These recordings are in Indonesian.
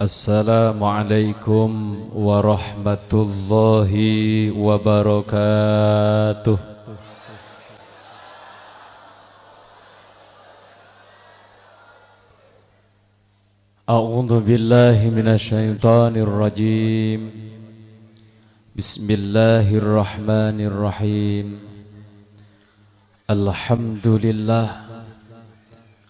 Assalamualaikum warahmatullahi wabarakatuh. A'udzu billahi minasy syaithanir rajim. Bismillahirrahmanirrahim.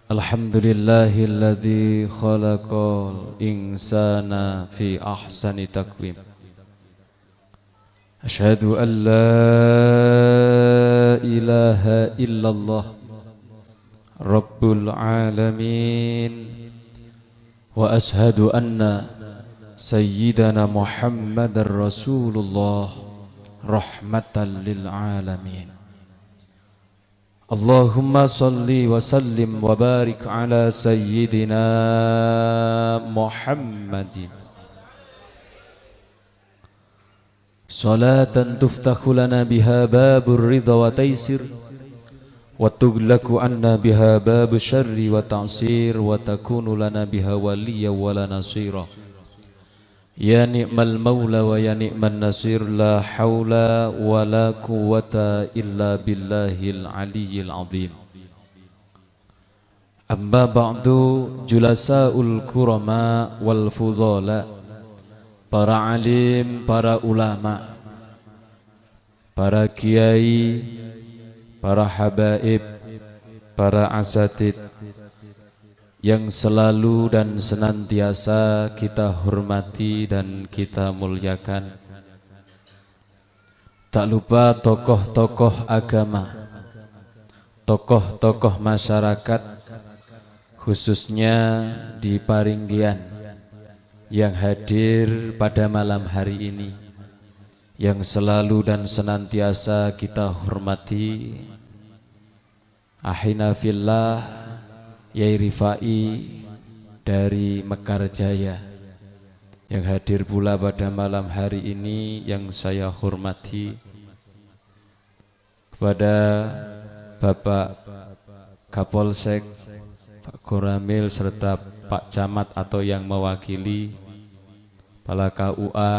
Alhamdulillahilladzi khalaqal insana fi ahsani taqwim. Asyhadu an la ilaha illallah rabbul alamin. Wa ashhadu anna sayyidana Muhammadar Rasulullah rahmatan lil alamin. Allahumma salli wa sallim wa barik ala sayyidina Muhammadin. Salatan tuftahu lana biha babur ridha wa taysir, wa tughlaku anna biha babu syarri wa ta'sir, wa takunu lana biha waliya wa la nasira. Ya ni'mal maula wa ya ni'man nasir. La hawla wa la quwwata illa billahil aliyyil azim. Amma ba'du, julasa'ul kurama wal fudhala, para alim, para ulama, para kiai, para habaib, para asatid yang selalu dan senantiasa kita hormati dan kita muliakan. Tak lupa tokoh-tokoh agama, tokoh-tokoh masyarakat, khususnya di Paringgian yang hadir pada malam hari ini, yang selalu dan senantiasa kita hormati. Ahina fillah Yai Rifai dari Mekarjaya yang hadir pula pada malam hari ini, yang saya hormati. Kepada Bapak Kapolsek, Pak Koramil, serta Pak Camat atau yang mewakili, Kepala KUA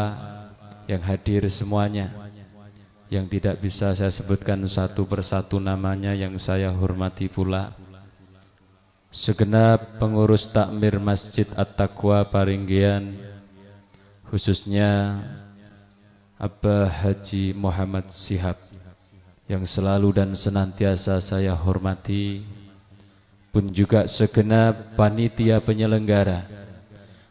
yang hadir semuanya, yang tidak bisa saya sebutkan satu persatu namanya, yang saya hormati pula. Segenap pengurus takmir Masjid At-Taqwa Paringgian, khususnya Abah Haji Muhammad Shihab, yang selalu dan senantiasa saya hormati, pun juga segenap panitia penyelenggara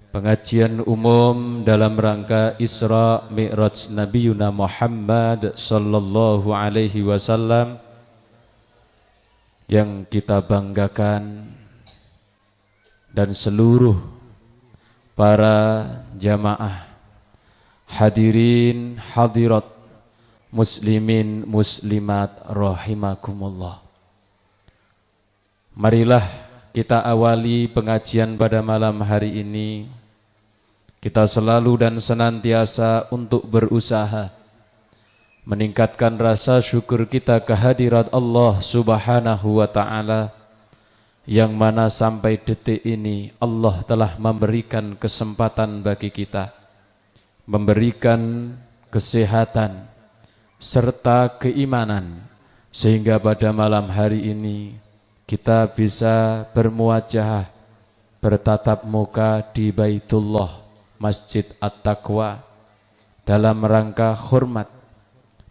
pengajian umum dalam rangka Isra Mi'raj Nabiyuna Muhammad sallallahu alaihi wasallam, yang kita banggakan, dan seluruh para jamaah, hadirin hadirat, muslimin muslimat rahimakumullah. Marilah kita awali pengajian pada malam hari ini. Kita selalu dan senantiasa untuk berusaha meningkatkan rasa syukur kita kehadirat Allah Subhanahu wa ta'ala, yang mana sampai detik ini Allah telah memberikan kesempatan bagi kita, memberikan kesehatan serta keimanan, sehingga pada malam hari ini kita bisa bermuajahah, bertatap muka di Baitullah Masjid At-Taqwa dalam rangka hormat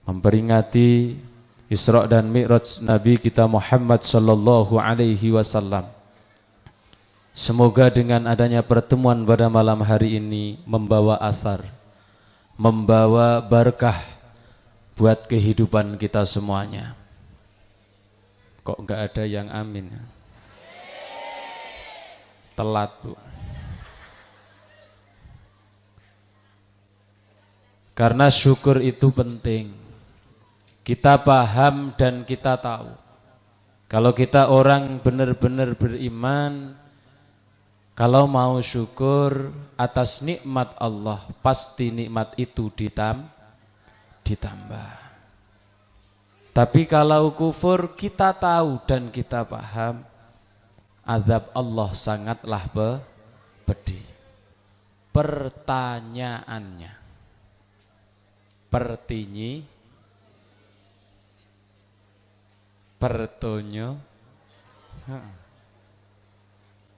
memperingati Isra dan Mi'raj Nabi kita Muhammad sallallahu alaihi wasallam. Semoga dengan adanya pertemuan pada malam hari ini membawa athar, membawa berkah buat kehidupan kita semuanya. Kok enggak ada yang amin? Telat, Bu. Karena syukur itu penting. Kita paham dan kita tahu. Kalau kita orang benar-benar beriman, kalau mau syukur atas nikmat Allah, pasti nikmat itu ditambah. Tapi kalau kufur, kita tahu dan kita paham, azab Allah sangatlah pedih. pertanyaannya. Pertonyo.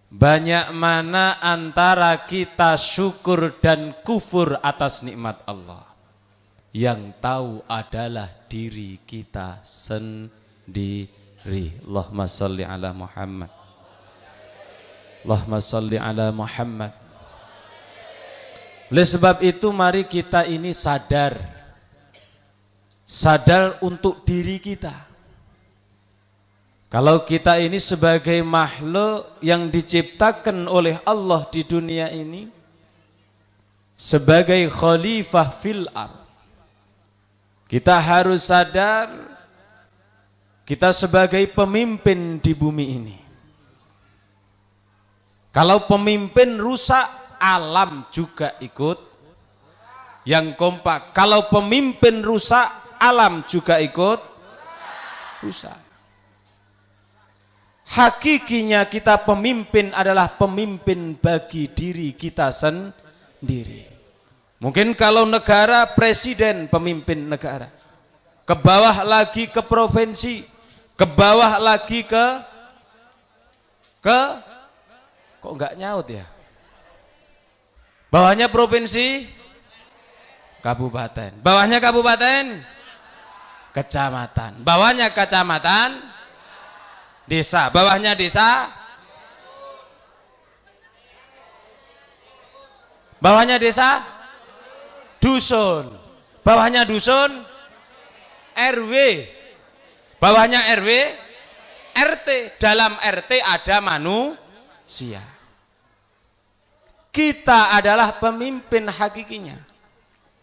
Banyak mana antara kita syukur dan kufur atas nikmat Allah? Yang tahu adalah diri kita sendiri. Allahumma salli ala Muhammad. Allahumma salli ala Muhammad. Oleh sebab itu mari kita ini sadar untuk diri kita. Kalau kita ini sebagai makhluk yang diciptakan oleh Allah di dunia ini, sebagai khalifah fil ardh, kita harus sadar kita sebagai pemimpin di bumi ini. Kalau pemimpin rusak, alam juga ikut yang kompak. Kalau pemimpin rusak, alam juga ikut rusak. Hakikinya kita pemimpin adalah pemimpin bagi diri kita sendiri. Mungkin kalau negara, presiden pemimpin negara. Ke bawah lagi ke provinsi, ke bawah lagi ke kok enggak nyaut ya? Bawahnya provinsi, kabupaten. Bawahnya kabupaten, kecamatan. Bawahnya kecamatan, desa. Bawahnya desa, bawahnya desa, dusun. Bawahnya dusun, RW. Bawahnya RW, RT. Dalam RT ada manusia. Kita adalah pemimpin hakikinya.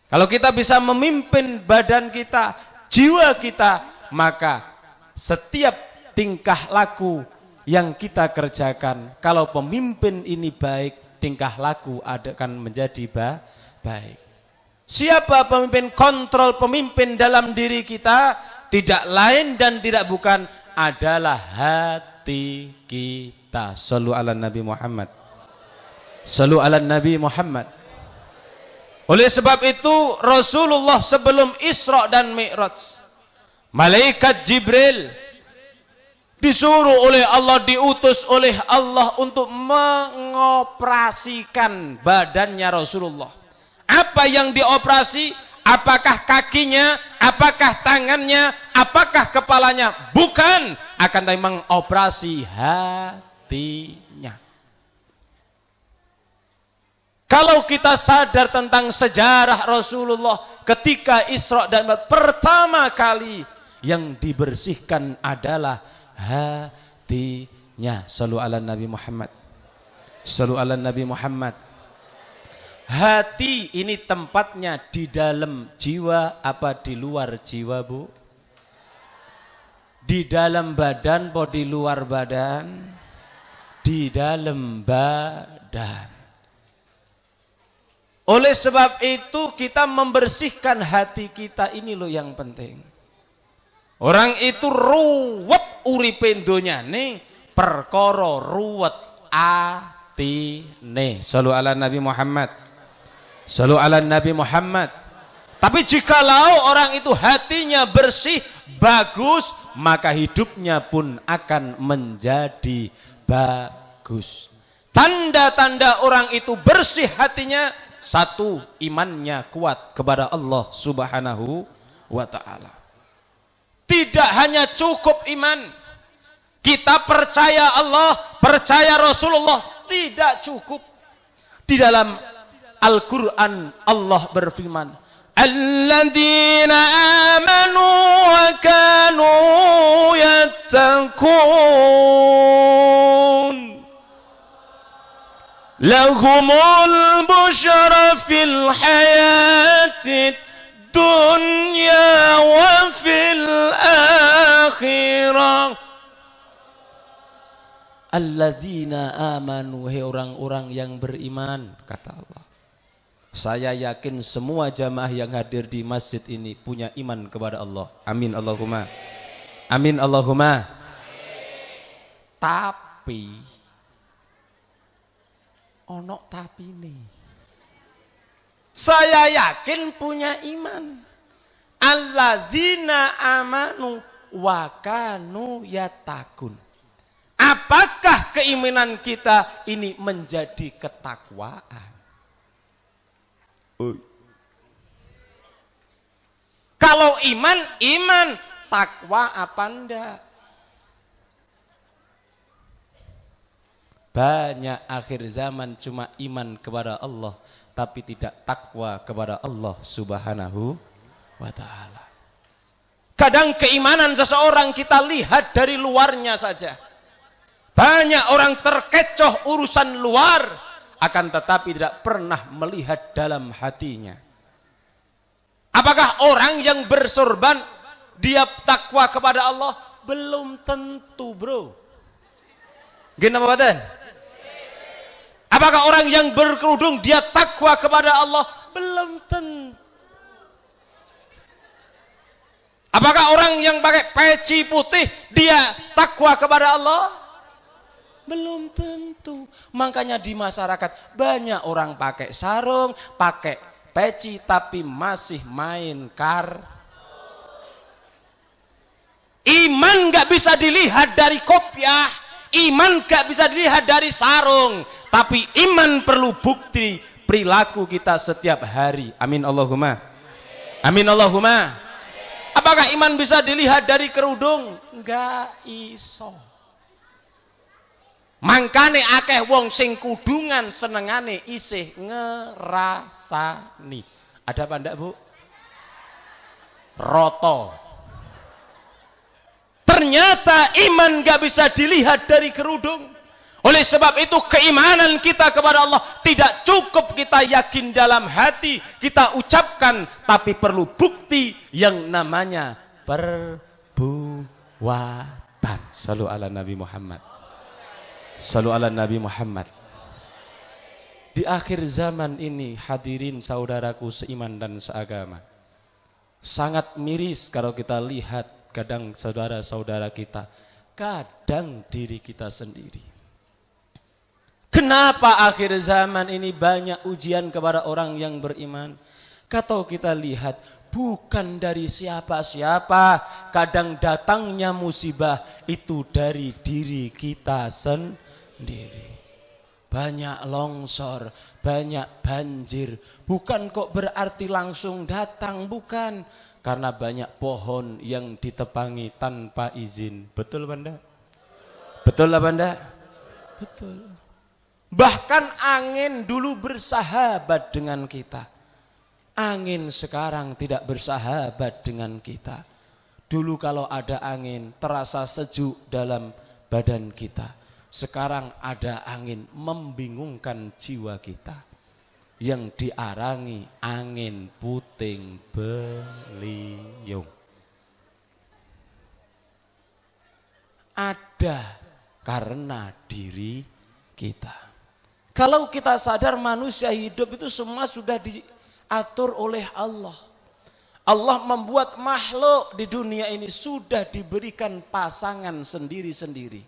Kalau kita bisa memimpin badan kita, jiwa kita, maka setiap tingkah laku yang kita kerjakan, kalau pemimpin ini baik, tingkah laku akan menjadi baik. Siapa pemimpin? Kontrol pemimpin dalam diri kita tidak lain dan tidak bukan adalah hati kita. Shallu ala Nabi Muhammad. Shallu ala Nabi Muhammad. Oleh sebab itu Rasulullah sebelum Isra dan Mi'raj, malaikat Jibril disuruh oleh Allah, diutus oleh Allah untuk mengoperasikan badannya Rasulullah. Apa yang dioperasi? Apakah kakinya? Apakah tangannya? Apakah kepalanya? Bukan, akan mengoperasi hatinya. Kalau kita sadar tentang sejarah Rasulullah ketika Isra dan Mi'raj, pertama kali yang dibersihkan adalah hatinya. Shallu ala Nabi Muhammad. Shallu ala Nabi Muhammad. Hati ini tempatnya di dalam jiwa apa di luar jiwa, Bu? Di dalam badan atau di luar badan? Di dalam badan. Oleh sebab itu kita membersihkan hati kita ini loh yang penting. Orang itu ruwet uripe donyane perkara ruwet atine. Shallu ala Nabi Muhammad. Shallu ala Nabi Muhammad. Tapi jikalau orang itu hatinya bersih, bagus, maka hidupnya pun akan menjadi bagus. Tanda-tanda orang itu bersih hatinya, satu, imannya kuat kepada Allah Subhanahu wa ta'ala. Tidak hanya cukup iman, kita percaya Allah, percaya Rasulullah, tidak cukup. Di dalam Al-Quran Allah berfirman, alladzina amanu wa kanu yattaqun lahumul busyra fil hayati dunya wa fil akhirah. Alladzina amanu, hai orang-orang yang beriman, kata Allah. Saya yakin semua jamaah yang hadir di masjid ini punya iman kepada Allah. Amin Allahumma. Amin Allahumma. Tapi ono tapi nih. Saya yakin punya iman. Alladzina amanu wa kanu yattaqun. Apakah keimanan kita ini menjadi ketakwaan? Kalau iman, takwa apa enggak? Banyak akhir zaman cuma iman kepada Allah, tapi tidak takwa kepada Allah Subhanahu wa ta'ala. Kadang keimanan seseorang kita lihat dari luarnya saja. Banyak orang terkecoh urusan luar, akan tetapi tidak pernah melihat dalam hatinya. Apakah orang yang bersorban dia takwa kepada Allah? Belum tentu, bro. Gini apa badan? Apakah orang yang berkerudung dia takwa kepada Allah? Belum tentu. Apakah orang yang pakai peci putih dia takwa kepada Allah? Belum tentu. Makanya di masyarakat banyak orang pakai sarung, pakai peci tapi masih main kar. Iman gak bisa dilihat dari kopiah. Iman gak bisa dilihat dari sarung, tapi iman perlu bukti perilaku kita setiap hari. Amin Allahumma. Amin Allahumma. Apakah iman bisa dilihat dari kerudung? Enggak iso. Mangkane akeh wong sing kudungan senengane isih ngerasani. Ada apa ndak, Bu? Roto. Ternyata iman gak bisa dilihat dari kerudung. Oleh sebab itu keimanan kita kepada Allah tidak cukup kita yakin dalam hati, kita ucapkan, tapi perlu bukti yang namanya perbuatan. Sallu ala Nabi Muhammad. Sallu ala Nabi Muhammad. Di akhir zaman ini hadirin saudaraku seiman dan seagama, sangat miris kalau kita lihat kadang saudara-saudara kita, kadang diri kita sendiri. Kenapa akhir zaman ini banyak ujian kepada orang yang beriman? Kalau kita lihat bukan dari siapa-siapa, kadang datangnya musibah itu dari diri kita sendiri. Banyak longsor, banyak banjir, bukan kok berarti langsung datang, bukan. Karena banyak pohon yang ditebangi tanpa izin. Betul Banda? Betul lah Banda? Betul. Bahkan angin dulu bersahabat dengan kita. Angin sekarang tidak bersahabat dengan kita. Dulu kalau ada angin terasa sejuk dalam badan kita. Sekarang ada angin membingungkan jiwa kita. Yang diarangi angin puting beliung. Ada karena diri kita. Kalau kita sadar manusia hidup itu semua sudah diatur oleh Allah. Allah membuat makhluk di dunia ini sudah diberikan pasangan sendiri-sendiri.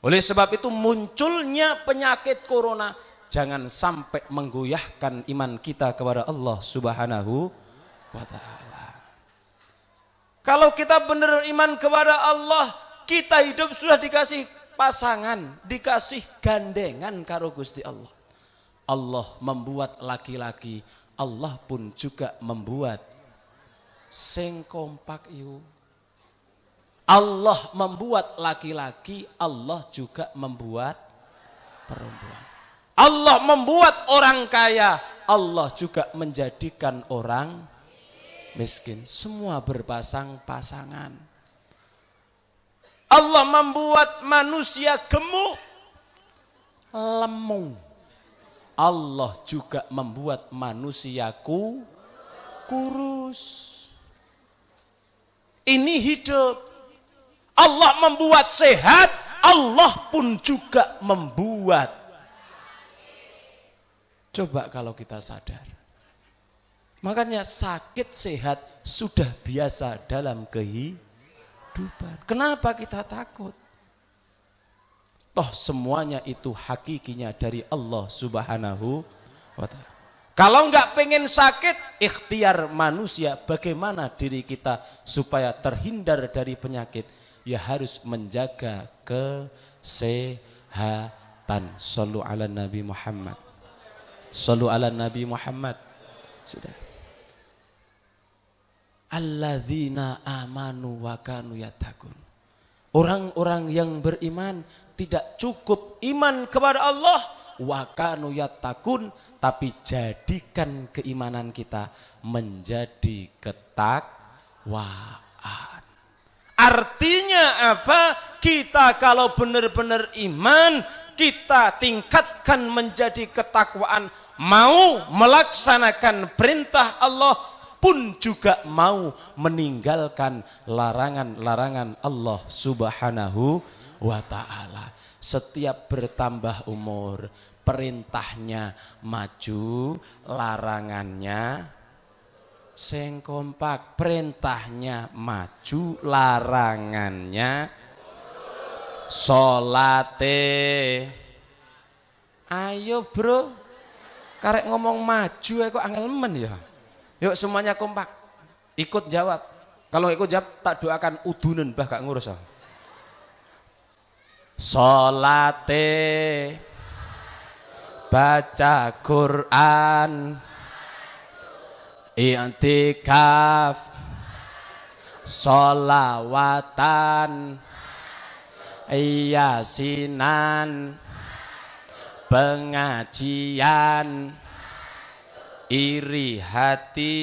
Oleh sebab itu munculnya penyakit corona jangan sampai menggoyahkan iman kita kepada Allah Subhanahu wa ta'ala. Kalau kita benar iman kepada Allah, kita hidup sudah dikasih pasangan, dikasih gandengan karo Gusti Allah. Allah membuat laki-laki, Allah pun juga membuat sing kompak yuk. Allah membuat laki-laki, Allah juga membuat perempuan. Allah membuat orang kaya, Allah juga menjadikan orang miskin. Semua berpasang-pasangan. Allah membuat manusia gemuk, lemung. Allah juga membuat manusia kurus. Ini hidup. Allah membuat sehat, Allah pun juga membuat. Coba kalau kita sadar. Makanya sakit sehat sudah biasa dalam kehidupan. Kenapa kita takut? Toh semuanya itu hakikinya dari Allah Subhanahu wa ta'ala. Kalau nggak pengen sakit, ikhtiar manusia bagaimana diri kita supaya terhindar dari penyakit, ya harus menjaga kesehatan. Shallu ala Nabi Muhammad. Shallu ala Nabi Muhammad. Sudah. Alladzina amanu wa kanu yattaqun. Orang-orang yang beriman tidak cukup iman kepada Allah wa kanu yattaqun, tapi jadikan keimanan kita menjadi ketakwaan. Artinya apa? Kita kalau benar-benar iman, kita tingkatkan menjadi ketakwaan, mau melaksanakan perintah Allah pun juga mau meninggalkan larangan-larangan Allah Subhanahu wa ta'ala. Setiap bertambah umur, perintahnya maju, larangannya sing kompak. Perintahnya maju, larangannya salate. Ayo bro, karek ngomong maju kok angel men ya. Yuk semuanya kompak, ikut jawab. Kalau ikut jawab tak doakan udunen bah gak ngurus. Salate, baca Quran, i'tikaf, sholawatan, yasinan, pengajian, iri hati.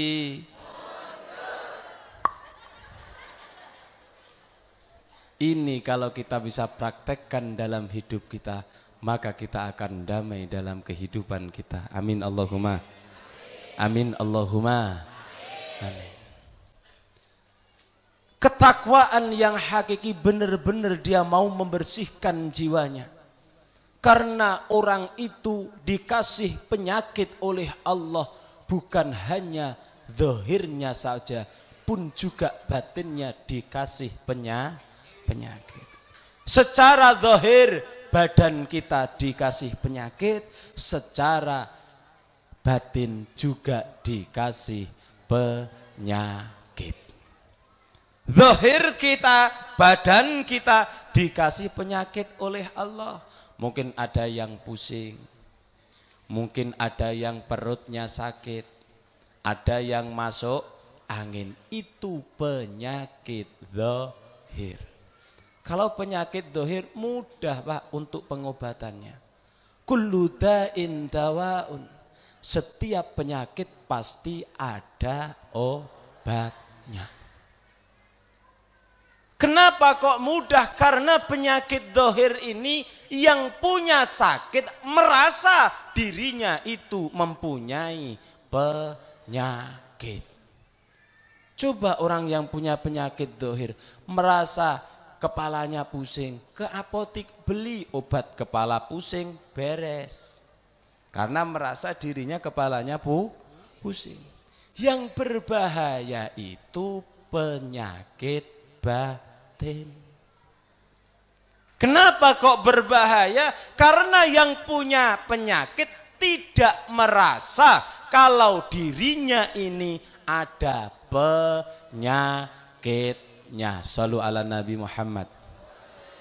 Ini kalau kita bisa praktekkan dalam hidup kita, maka kita akan damai dalam kehidupan kita. Amin Allahumma. Amin Allahumma. Amin. Ketakwaan yang hakiki benar-benar dia mau membersihkan jiwanya. Karena orang itu dikasih penyakit oleh Allah, bukan hanya zahirnya saja, pun juga batinnya dikasih penyakit. Secara zahir badan kita dikasih penyakit, secara batin juga dikasih penyakit. Zahir kita, badan kita dikasih penyakit oleh Allah. Mungkin ada yang pusing, mungkin ada yang perutnya sakit, ada yang masuk angin. Itu penyakit zahir. Kalau penyakit zahir mudah Pak untuk pengobatannya. Kullu da'in dawaun. Setiap penyakit pasti ada obatnya. Kenapa kok mudah? Karena penyakit zahir ini yang punya sakit merasa dirinya itu mempunyai penyakit. Coba orang yang punya penyakit zahir merasa kepalanya pusing, ke apotik beli obat kepala pusing, beres. Karena merasa dirinya kepalanya pusing. Yang berbahaya itu penyakit batin. Kenapa kok berbahaya? Karena yang punya penyakit tidak merasa kalau dirinya ini ada penyakit. Shallu ala Nabi Muhammad.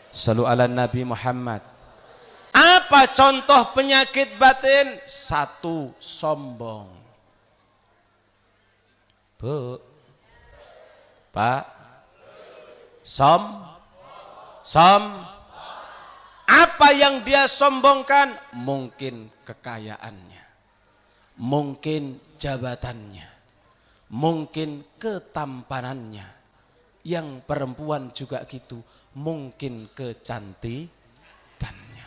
Shallu ala Nabi Muhammad. Apa contoh penyakit batin? Satu, sombong. Bu, Pak, som. Apa yang dia sombongkan? Mungkin kekayaannya, mungkin jabatannya, mungkin ketampanannya. Yang perempuan juga gitu, mungkin kecantikannya.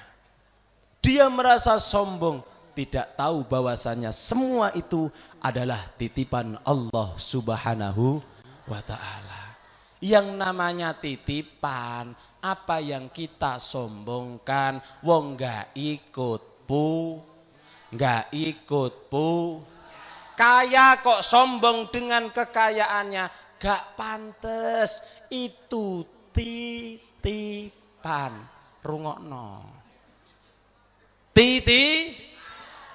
Dia merasa sombong, tidak tahu bahwasanya semua itu adalah titipan Allah Subhanahu wa ta'ala. Yang namanya titipan, apa yang kita sombongkan, wong gak ikut pu. Kaya kok sombong dengan kekayaannya. Gak pantes, itu titipan. Rungokno.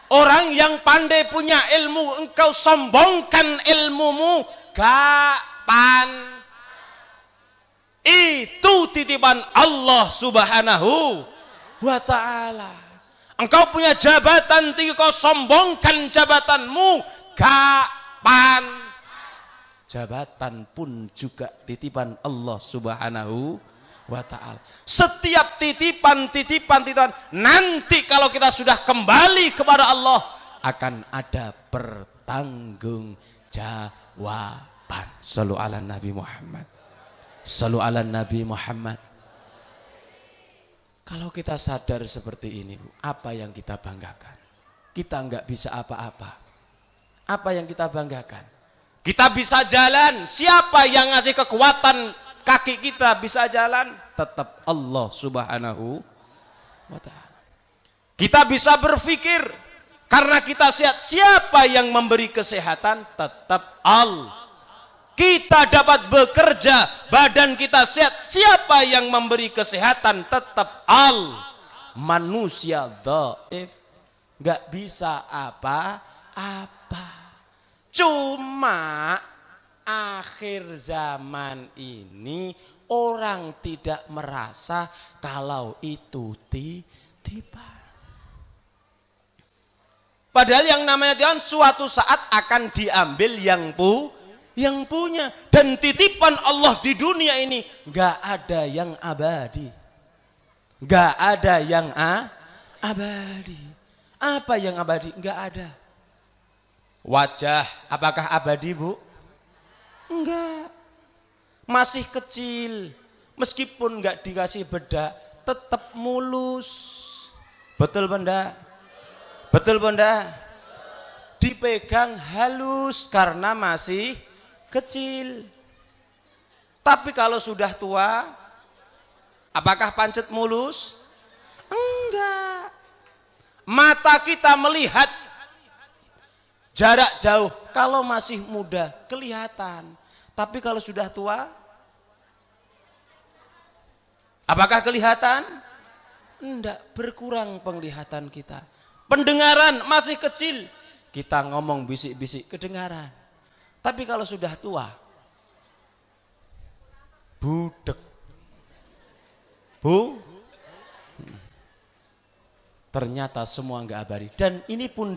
Orang yang pandai punya ilmu, engkau sombongkan ilmumu, kapan? Itu titipan Allah Subhanahu wa ta'ala. Engkau punya jabatan tinggi, kau sombongkan jabatanmu, kapan? Jabatan pun juga titipan Allah Subhanahu wa ta'ala. Setiap titipan nanti kalau kita sudah kembali kepada Allah akan ada pertanggungjawaban. Shallu ala Nabi Muhammad. Shallu ala Nabi Muhammad. Kalau kita sadar seperti ini, Bu, apa yang kita banggakan? Kita enggak bisa apa-apa. Apa yang kita banggakan? Kita bisa jalan. Siapa yang ngasih kekuatan kaki kita bisa jalan? Tetap Allah Subhanahu wa ta'ala. Kita bisa berpikir karena kita sehat. Siapa yang memberi kesehatan? Tetap Allah. Kita dapat bekerja, badan kita sehat. Siapa yang memberi kesehatan? Tetap Allah. Manusia dhaif, nggak bisa apa-apa. Cuma akhir zaman ini orang tidak merasa kalau itu titipan. Padahal yang namanya Tuhan suatu saat akan diambil yang punya, dan titipan Allah di dunia ini nggak ada yang abadi, nggak ada yang abadi. Apa yang abadi? Nggak ada. Wajah, apakah abadi, Bu? Enggak. Masih kecil, meskipun nggak dikasih bedak, tetap mulus. Betul benda? Betul benda? Dipegang halus karena masih kecil. Tapi kalau sudah tua, apakah pancet mulus? Enggak. Mata kita melihat jarak jauh. Kalau masih muda kelihatan. Tapi kalau sudah tua, apakah kelihatan? Enggak, berkurang penglihatan kita. Pendengaran masih kecil, kita ngomong bisik-bisik kedengaran. Tapi kalau sudah tua, budek, ternyata semua enggak abadi. Dan ini pun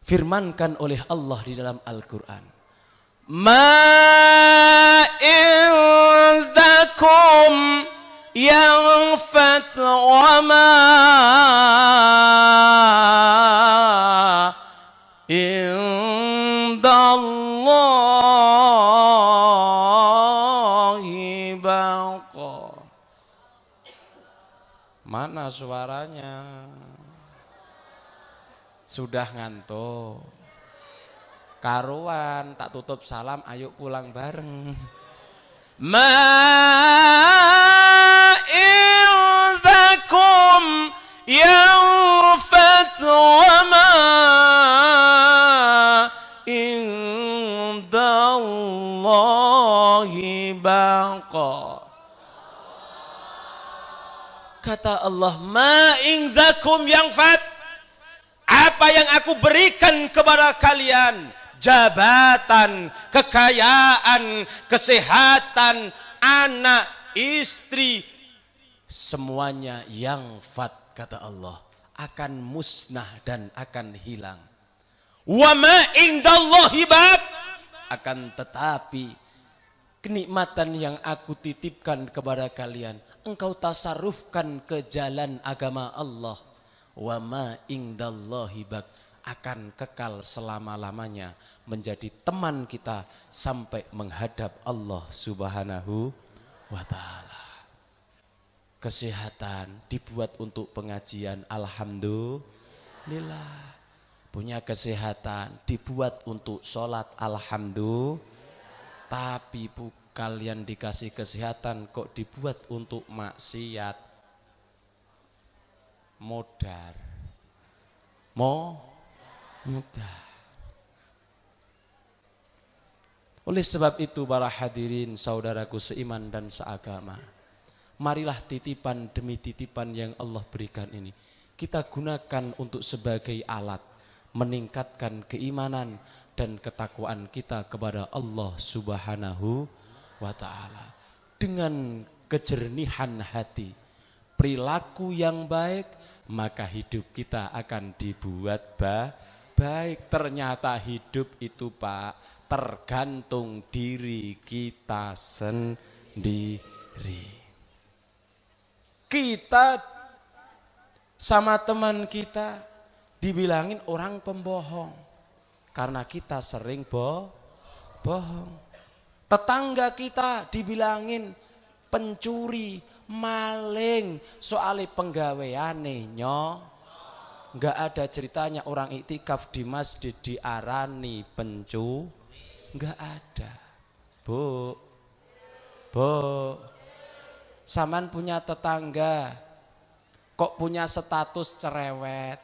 difirmankan oleh Allah di dalam Al-Quran. Ma indakum yanfat wa ma indallahi baqa. Mana suaranya? Sudah ngantuk. Karuan tak tutup salam, ayo pulang bareng. Ma indakum yanfat wa ma indallahi baqa. Kata Allah, ma indakum yanfat, apa yang aku berikan kepada kalian, jabatan, kekayaan, kesehatan, anak, istri, semuanya yang fat, kata Allah, akan musnah dan akan hilang. Wa ma indallahi baq, akan tetapi kenikmatan yang aku titipkan kepada kalian, engkau tasarrufkan ke jalan agama Allah. Wa ma indallahi baq, akan kekal selama-lamanya menjadi teman kita sampai menghadap Allah Subhanahu wa ta'ala. Kesehatan dibuat untuk pengajian, alhamdulillah. Punya kesehatan dibuat untuk sholat, alhamdulillah. Tapi kalian dikasih kesehatan kok dibuat untuk maksiat, modar, mudah. Oleh sebab itu para hadirin saudaraku seiman dan seagama, marilah titipan demi titipan yang Allah berikan ini kita gunakan untuk sebagai alat meningkatkan keimanan dan ketakwaan kita kepada Allah Subhanahu wa ta'ala. Dengan kejernihan hati, perilaku yang baik, maka hidup kita akan dibuat baik. Ternyata hidup itu Pak, tergantung diri kita sendiri. Kita sama teman kita dibilangin orang pembohong karena kita sering bohong. Tetangga kita dibilangin pencuri, maling, soalnya penggaweane nggak ada ceritanya orang iktikaf di masjid diarani nggak ada. Bu, saman punya tetangga kok punya status cerewet,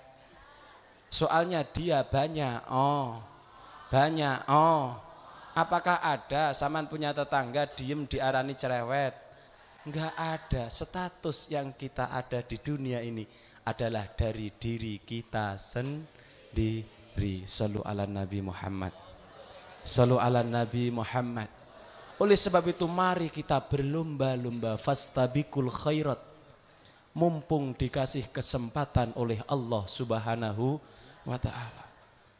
soalnya dia banyak. Apakah ada saman punya tetangga diem diarani cerewet? Enggak ada. Status yang kita ada di dunia ini adalah dari diri kita sendiri. Shallu ala Nabi Muhammad. Shallu ala Nabi Muhammad. Oleh sebab itu mari kita berlomba-lomba fastabiqul khairat. Mumpung dikasih kesempatan oleh Allah Subhanahu wa ta'ala.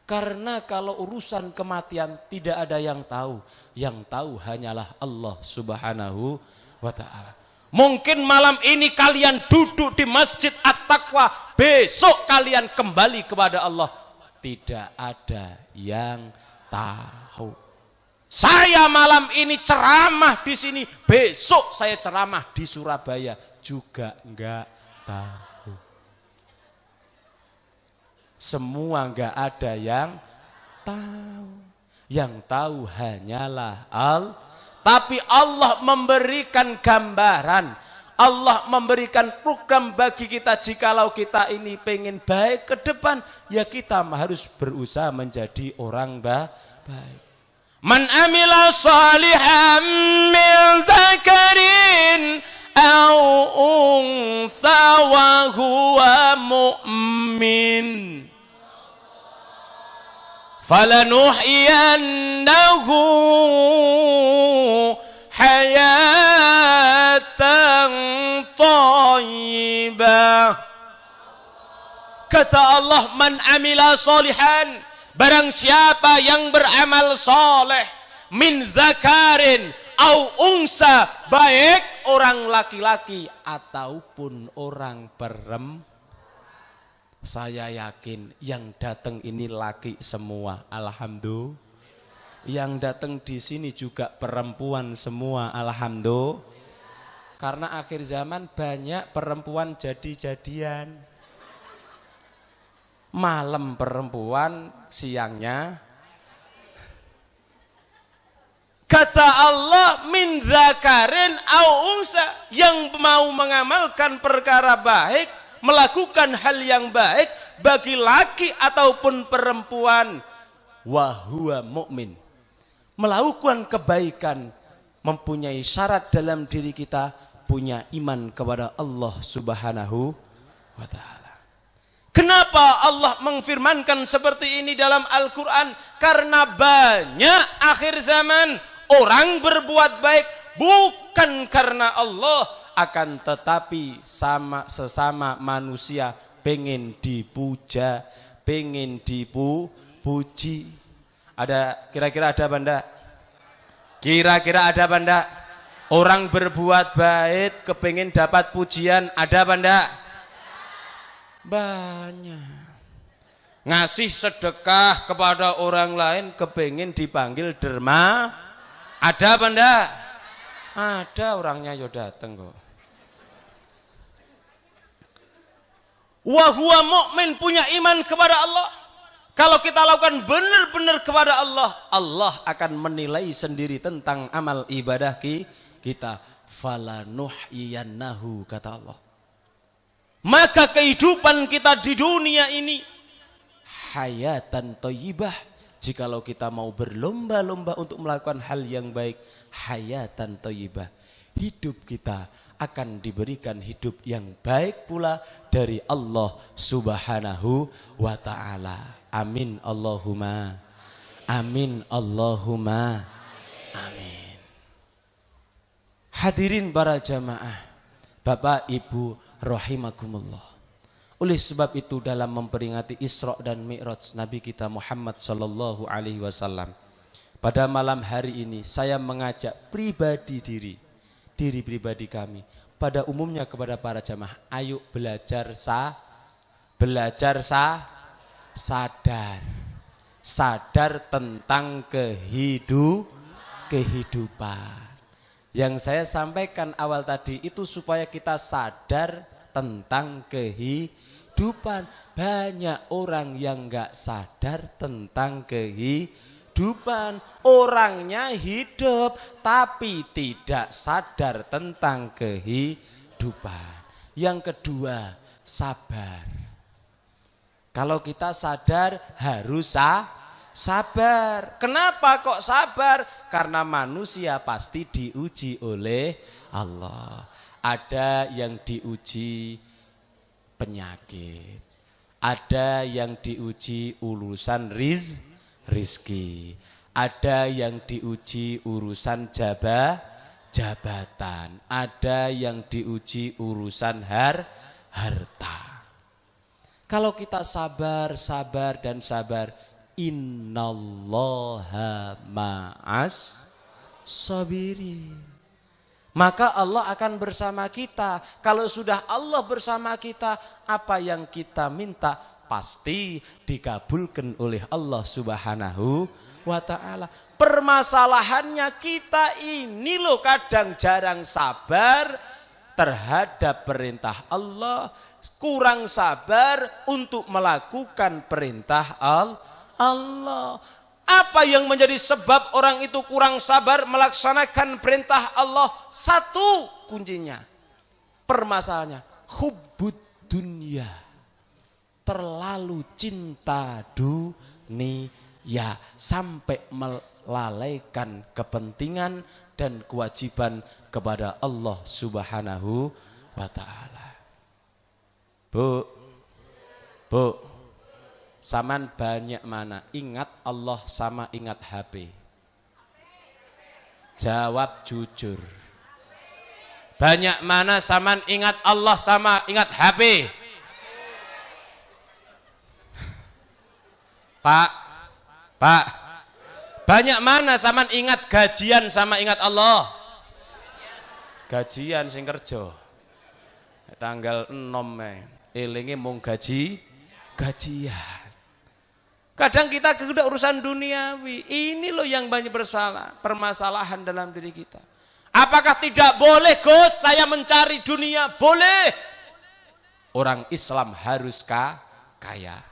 Karena kalau urusan kematian tidak ada yang tahu. Yang tahu hanyalah Allah Subhanahu wa ta'ala. Mungkin malam ini kalian duduk di Masjid At-Taqwa, besok kalian kembali kepada Allah. Tidak ada yang tahu. Saya malam ini ceramah di sini, besok saya ceramah di Surabaya juga enggak tahu. Semua enggak ada yang tahu. Yang tahu hanyalah Allah. Tapi Allah memberikan gambaran, Allah memberikan program bagi kita. Jikalau kita ini pengen baik ke depan, ya kita harus berusaha menjadi orang baik. Man amila salihan min dzakarin aw untha wa huwa mu'min falanuhyiyannahu hayatan thayyibah. Kata Allah, man amila salihan, barang siapa yang beramal soleh, min zakarin au unsa, baik orang laki-laki ataupun orang perempuan. Saya yakin yang datang ini laki semua, alhamdulillah. Yang datang di sini juga perempuan semua, alhamdulillah. Karena akhir zaman banyak perempuan jadi-jadian. Malam perempuan, siangnya. Kata Allah, min zakarin au unsa, yang mau mengamalkan perkara baik, melakukan hal yang baik bagi laki ataupun perempuan, wa huwa mu'min, melakukan kebaikan, mempunyai syarat dalam diri kita, punya iman kepada Allah Subhanahu wa ta'ala. Kenapa Allah mengfirmankan seperti ini dalam Al-Quran? Karena banyak akhir zaman orang berbuat baik bukan karena Allah, akan tetapi sesama manusia pengen dipuja, pengen dipuji. Ada kira-kira ada benda? Kira-kira ada benda? Orang berbuat baik kepengen dapat pujian, ada benda? Banyak. Ngasih sedekah kepada orang lain kepengen dipanggil derma, ada benda? Ada, orangnya yo dateng kok. Wa huwa mu'min, punya iman kepada Allah. Kalau kita lakukan benar-benar kepada Allah, Allah akan menilai sendiri tentang amal ibadah kita. Falanuhyiyannahu, kata Allah. Maka kehidupan kita di dunia ini hayatan thayyibah. Jikalau kita mau berlomba-lomba untuk melakukan hal yang baik, hayatan thayyibah, hidup kita akan diberikan hidup yang baik pula dari Allah Subhanahu wa ta'ala. Amin Allahumma. Amin Allahumma. Amin. Hadirin para jamaah, Bapak Ibu rahimakumullah. Oleh sebab itu dalam memperingati Isra dan Mi'raj Nabi kita Muhammad sallallahu alaihi wasallam, pada malam hari ini saya mengajak diri pribadi kami pada umumnya kepada para jamaah, ayo sadar tentang kehidupan. Yang saya sampaikan awal tadi itu supaya kita sadar tentang kehidupan. Banyak orang yang enggak sadar tentang kehidupan. Orangnya hidup tapi tidak sadar tentang kehidupan. Yang kedua, sabar. Kalau kita sadar harus sabar. Kenapa kok sabar? Karena manusia pasti diuji oleh Allah. Ada yang diuji penyakit, ada yang diuji urusan rizki, ada yang diuji urusan jabatan, ada yang diuji urusan harta. Kalau kita sabar, innallaha ma'as sabirin. Maka Allah akan bersama kita. Kalau sudah Allah bersama kita, apa yang kita minta pasti dikabulkan oleh Allah Subhanahu wa ta'ala. Permasalahannya kita ini loh kadang jarang sabar terhadap perintah Allah, kurang sabar untuk melakukan perintah Allah. Apa yang menjadi sebab orang itu kurang sabar melaksanakan perintah Allah? Satu kuncinya, permasalahannya hubbud dunya, terlalu cinta dunia sampai melalaikan kepentingan dan kewajiban kepada Allah Subhanahu wa ta'ala. Bu, saman banyak mana ingat Allah sama ingat HP? Jawab jujur. Banyak mana saman ingat Allah sama ingat HP? Pak, banyak mana saman ingat gajian sama ingat Allah? Gajian sing kerja tanggal 6 elinge mung gajian. Kadang kita udah urusan duniawi. Ini loh yang banyak permasalahan dalam diri kita. Apakah tidak boleh Gus saya mencari dunia? Boleh. Orang Islam harus kaya.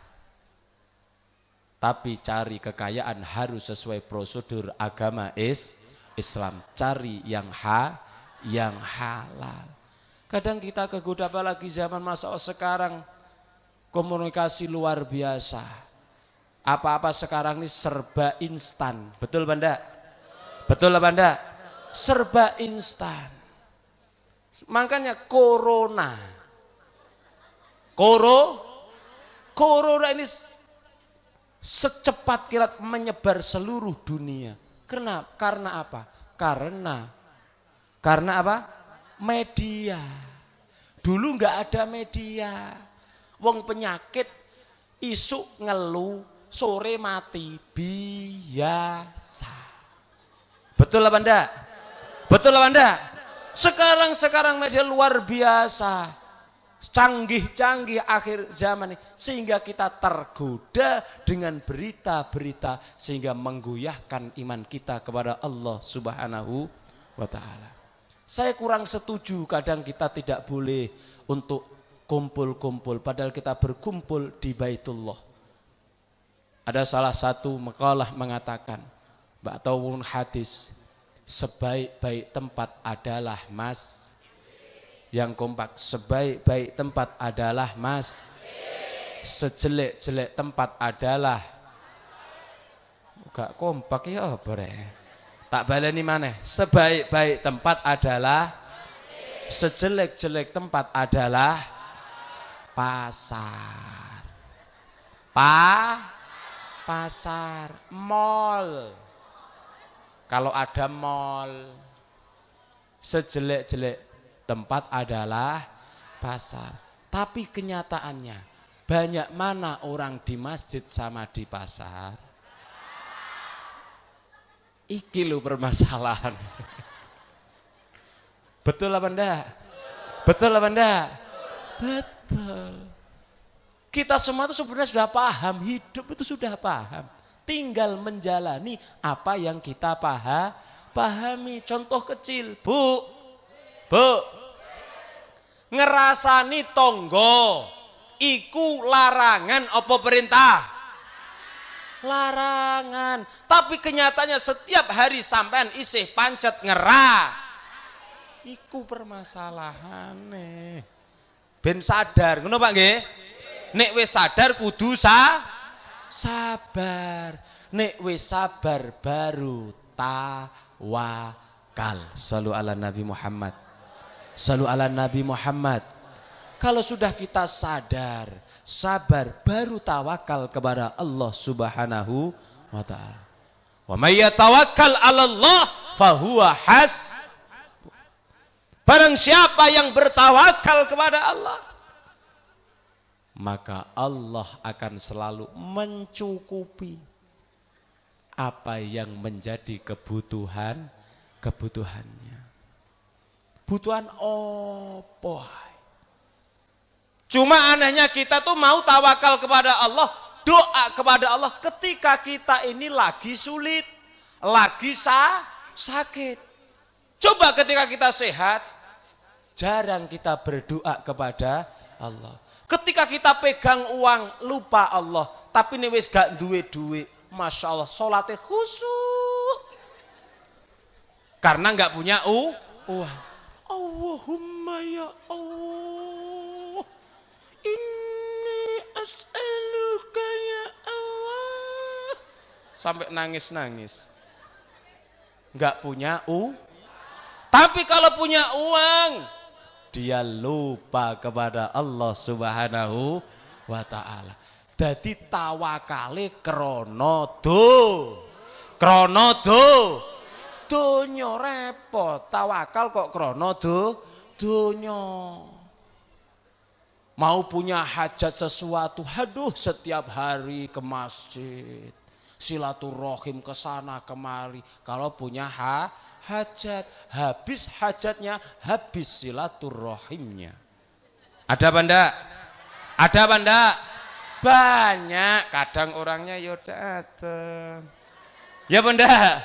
Tapi cari kekayaan harus sesuai prosedur agama Islam. Cari yang halal. Kadang kita kegoda apalagi zaman masa sekarang, komunikasi luar biasa. Apa-apa sekarang ini serba instan. Betul Banda? Betul Banda? Serba instan. Makanya corona ini secepat kilat menyebar seluruh dunia. Karena apa? Karena apa? Media. Dulu enggak ada media. Wong penyakit isuk ngeluh, sore mati, biasa. Betul apa enggak? Betul apa enggak? Sekarang media luar biasa. Canggih-canggih akhir zaman ini. Sehingga kita tergoda dengan berita-berita. Sehingga menggoyahkan iman kita kepada Allah Subhanahu wa ta'ala. Saya kurang setuju kadang kita tidak boleh untuk kumpul-kumpul. Padahal kita berkumpul di Baitullah. Ada salah satu makalah mengatakan, ataupun hadis, sebaik-baik tempat adalah yang kompak, sebaik-baik tempat adalah sejelek-jelek tempat adalah gak kompak ya bre. Tak baleni maneh. Sebaik-baik tempat adalah sejelek-jelek tempat adalah pasar. Pasar, mall. Kalau ada mall, sejelek-jelek tempat adalah pasar. Tapi kenyataannya, banyak mana orang di masjid sama di pasar? Iki lho permasalahan. Betul apa enggak? Betul apa enggak? Betul. Kita semua itu sebenarnya sudah paham, hidup itu sudah paham. Tinggal menjalani apa yang kita pahami. Contoh kecil, Bu. Ngerasani tonggo iku larangan apa perintah? Larangan. Tapi kenyataannya setiap hari sampean isih pancet ngerah. Iku permasalahane. Ben sadar, ngono Pak nggih? Nek wis sadar kudu sabar. Nek wis sabar baru tawakal. Shallu ala Nabi Muhammad. Shallu ala Nabi Muhammad. Kalau sudah kita sadar, sabar baru tawakal kepada Allah Subhanahu wa taala. Wa may yatawakkal 'ala Allah fahuwa barang siapa yang bertawakal kepada Allah, maka Allah akan selalu mencukupi apa yang menjadi kebutuhannya. Butuhan opo? Cuma anehnya kita tuh mau tawakal kepada Allah, doa kepada Allah ketika kita ini lagi sulit, lagi sakit. Coba ketika kita sehat, jarang kita berdoa kepada Allah. Ketika kita pegang uang, lupa Allah. Tapi ini wis gak duwe, Masya Allah, sholatnya khusyuk. Karena gak punya uang. Allahumma ya Allah, inni as'aluka ya Allah. Sampai nangis. Gak punya uang. Tapi kalau punya uang, dia lupa kepada Allah Subhanahu wa ta'ala. Jadi tawakale krono donya repot. Tawakal kok krono donya. Mau punya hajat sesuatu, aduh setiap hari ke masjid, silaturahim ke sana kemari. Kalau punya hajat, habis hajatnya, habis silaturahimnya. Ada apa enggak? Ada apa enggak? Banyak. Kadang orangnya ya datang. Ya benda.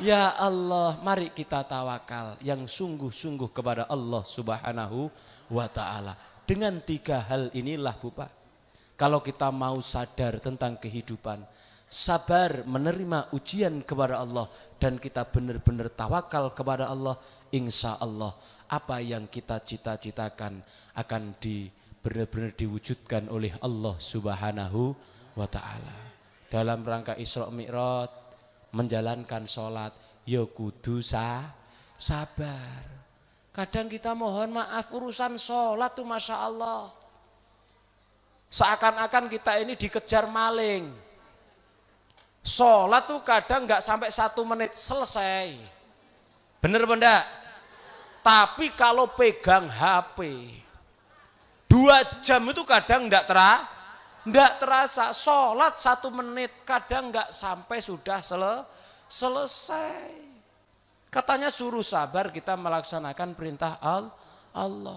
Ya Allah, mari kita tawakal yang sungguh-sungguh kepada Allah Subhanahu wa ta'ala. Dengan 3 hal inilah Bu Pak, kalau kita mau sadar tentang kehidupan, sabar menerima ujian kepada Allah, dan kita benar-benar tawakal kepada Allah, insya Allah apa yang kita cita-citakan akan benar-benar diwujudkan oleh Allah Subhanahu wa ta'ala. Dalam rangka Isra Mi'raj, menjalankan sholat, ya kudu sabar. Kadang kita mohon maaf urusan sholat tuh Masya Allah, seakan-akan kita ini dikejar maling. Sholat tuh kadang nggak sampai 1 menit selesai. Bener benda? Tapi kalau pegang HP 2 jam itu kadang nggak terasa. Sholat 1 menit kadang nggak sampai sudah selesai. Katanya suruh sabar kita melaksanakan perintah Allah.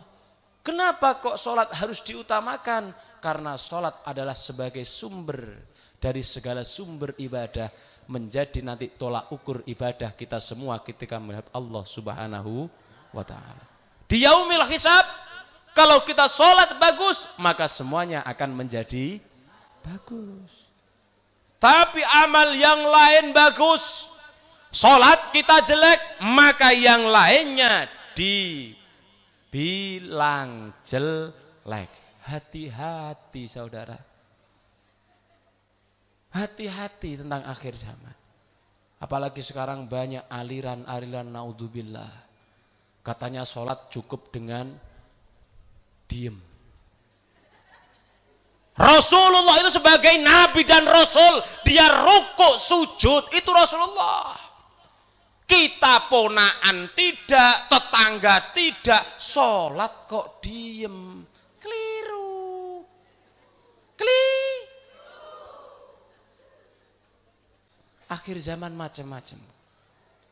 Kenapa kok sholat harus diutamakan? Karena sholat adalah sebagai sumber dari segala sumber ibadah, menjadi nanti tolak ukur ibadah kita semua ketika melihat Allah Subhanahu wa ta'ala. Di yaumil hisab, kalau kita sholat bagus, maka semuanya akan menjadi bagus. Tapi amal yang lain bagus, sholat kita jelek, maka yang lainnya dibilang jelek. Hati-hati saudara. Hati-hati tentang akhir zaman. Apalagi sekarang banyak aliran-aliran naudzubillah. Katanya sholat cukup dengan diem. Rasulullah itu sebagai nabi dan rasul, dia rukuk sujud itu Rasulullah. Kita ponaan tidak, tetangga tidak, sholat kok diem. Keliru. Akhir zaman macam-macam.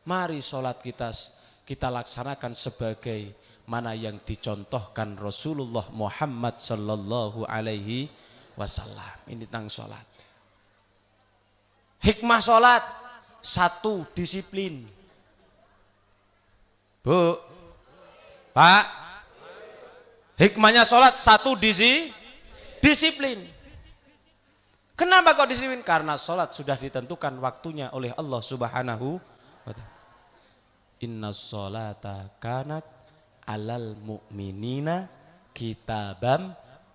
Mari sholat kita laksanakan sebagai mana yang dicontohkan Rasulullah Muhammad sallallahu alaihi wasallam. Ini tentang sholat. Hikmah sholat, satu, disiplin. Bu, Pak, hikmahnya sholat satu, disiplin. Kenapa kok disiplin? Karena sholat sudah ditentukan waktunya oleh Allah Subhanahu wa ta'ala. Inna sholata kanat alal mu'minina kitabam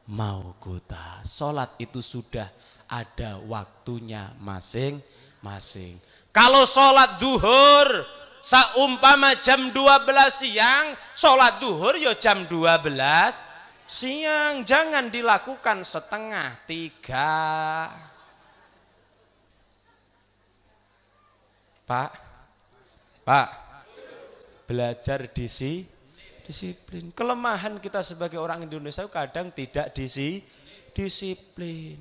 mauquta. Sholat itu sudah ada waktunya masing-masing. Kalau sholat duhur saumpama jam 12 siang, sholat duhur ya jam 12 siang. Jangan dilakukan setengah 3. Pak, belajar disiplin. Kelemahan kita sebagai orang Indonesia kadang tidak disiplin.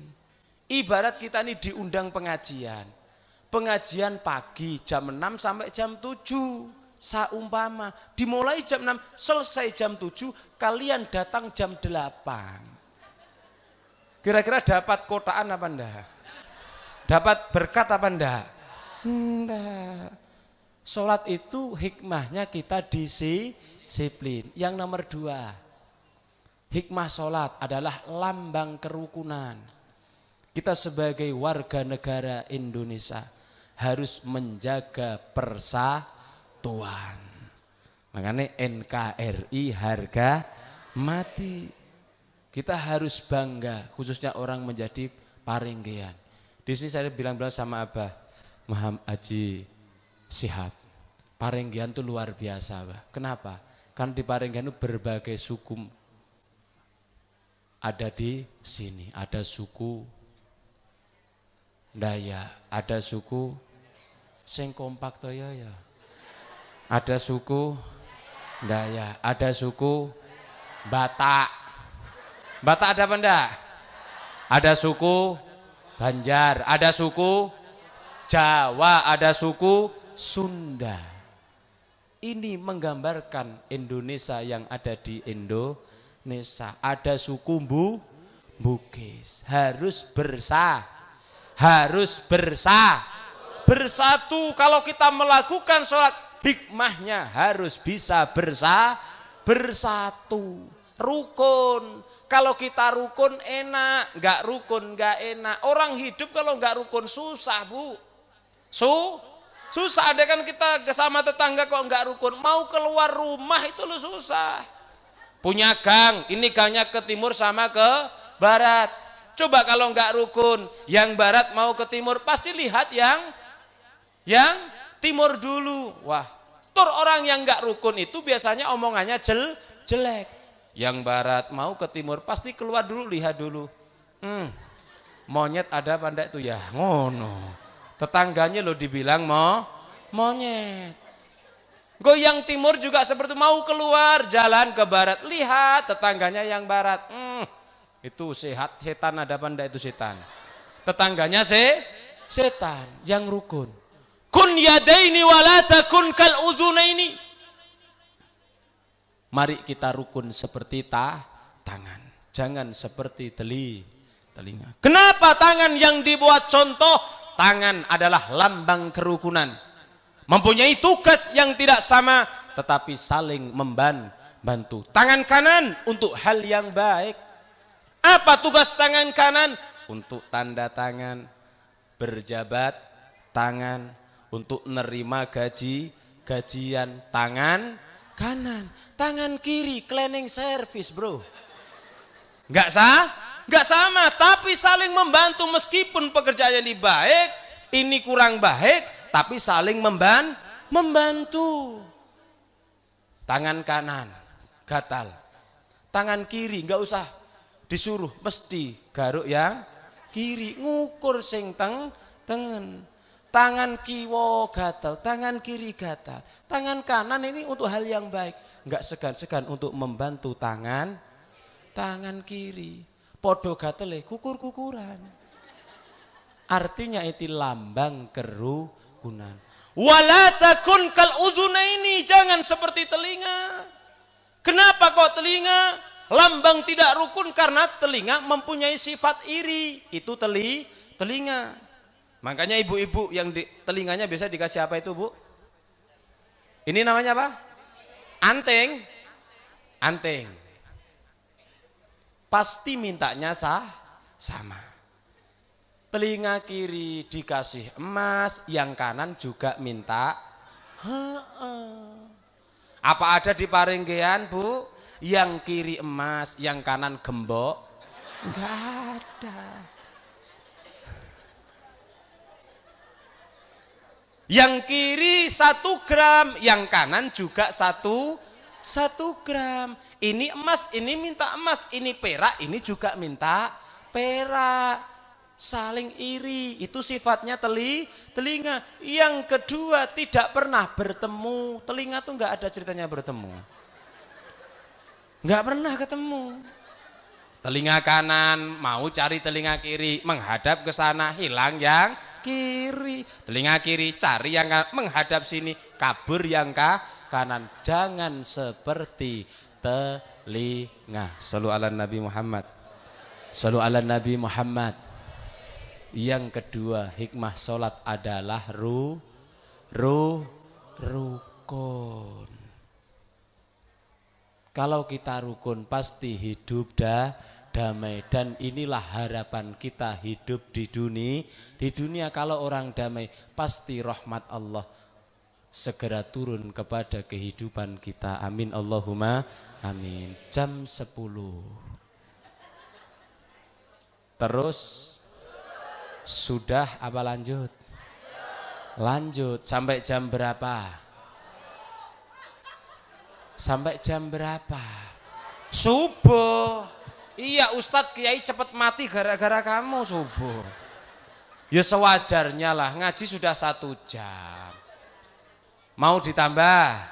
Ibarat kita ini diundang pengajian pagi jam 6 sampai jam 7 saumpama, dimulai jam 6 selesai jam 7, kalian datang jam 8. Kira-kira dapat kotaan apa enggak? Dapat berkat apa enggak? Enggak. Sholat itu hikmahnya kita disiplin. Yang nomor 2, hikmah sholat adalah lambang kerukunan. Kita sebagai warga negara Indonesia harus menjaga persatuan. Makanya NKRI harga mati. Kita harus bangga, khususnya orang menjadi Parenggean. Di sini saya bilang sama Abah Muhammad Haji Shihab, Parenggean itu luar biasa, Bah. Kenapa? Kan di Parenggean itu berbagai suku ada di sini. Ada suku Dayak, ada suku sing kompak to ya. Ada suku Dayak, ada suku Batak. Batak ada apa enggak? Ada suku Banjar, ada suku Jawa, ada suku Sunda. Ini menggambarkan Indonesia yang ada di Indonesia. Ada suku Bugis. Harus bersatu. Kalau kita melakukan sholat, hikmahnya harus bisa bersatu. Rukun. Kalau kita rukun enak, nggak rukun nggak enak. Orang hidup kalau nggak rukun susah, Bu. Susah. Ada kan kita sama tetangga kok nggak rukun, mau keluar rumah itu lu susah. Punya gang, ini gangnya ke timur sama ke barat. Coba kalau nggak rukun, yang barat mau ke timur, pasti lihat yang timur dulu. Wah, orang yang nggak rukun itu biasanya omongannya jelek. Yang barat mau ke timur, pasti keluar dulu, lihat dulu. Monyet ada apa enggak itu ya? Ngono. Tetangganya lo dibilang monyet. Yang timur juga seperti mau keluar jalan ke barat, lihat tetangganya yang barat. Itu sehat, setan ada apa enggak itu setan. Tetangganya setan yang rukun. Kun yadaini wala takun kal udhunaini. Mari kita rukun seperti tangan, jangan seperti telinga. Kenapa tangan yang dibuat contoh? Tangan adalah lambang kerukunan. Mempunyai tugas yang tidak sama, tetapi saling membantu. Tangan kanan untuk hal yang baik. Apa tugas tangan kanan? Untuk tanda tangan, berjabat tangan, untuk nerima gajian tangan kanan. Tangan kiri cleaning service, bro. Enggak sama, tapi saling membantu. Meskipun pekerjaan ini baik, ini kurang baik, tapi saling membantu. Tangan kanan gatal, tangan kiri nggak usah disuruh, mesti garuk yang kiri, ngukur sing tengen. Tangan kiwa gatal, tangan kiri gatal, tangan kanan ini untuk hal yang baik, nggak segan-segan untuk membantu tangan kiri. Podo gatele kukur-kukuran. Artinya itu lambang kerukunan. Wala takun kal udhunaini, jangan seperti telinga. Kenapa kok telinga? Lambang tidak rukun karena telinga mempunyai sifat iri. Itu telinga. Makanya ibu-ibu yang telinganya biasa dikasih apa itu, Bu? Ini namanya apa? Anting. Pasti mintanya sama. Telinga kiri dikasih emas, yang kanan juga minta. Apa ada di Parenggean, Bu? Yang kiri emas, yang kanan gembok? Enggak ada. Yang kiri 1 gram, yang kanan juga 1 gram. Ini emas, ini minta emas, ini perak, ini juga minta perak. Saling iri, itu sifatnya telinga. Yang kedua, tidak pernah bertemu. Telinga tuh nggak ada ceritanya bertemu, nggak pernah ketemu. Telinga kanan mau cari telinga kiri, menghadap ke sana, hilang yang kiri. Telinga kiri cari yang kanan, menghadap sini, kabur yang kanan. Jangan seperti telinga. Shallu ala Nabi Muhammad. Shallu ala Nabi Muhammad. Yang kedua, hikmah sholat adalah rukun. Kalau kita rukun pasti hidup damai, dan inilah harapan kita hidup di dunia. Kalau orang damai pasti rahmat Allah segera turun kepada kehidupan kita. Amin Allahumma amin. Jam 10. Terus sudah apa lanjut? Lanjut sampai jam berapa? Sampai jam berapa? Subuh. Iya, Ustadz Kiai cepat mati gara-gara kamu subuh. Ya sewajarnya lah, ngaji sudah 1 jam. Mau ditambah?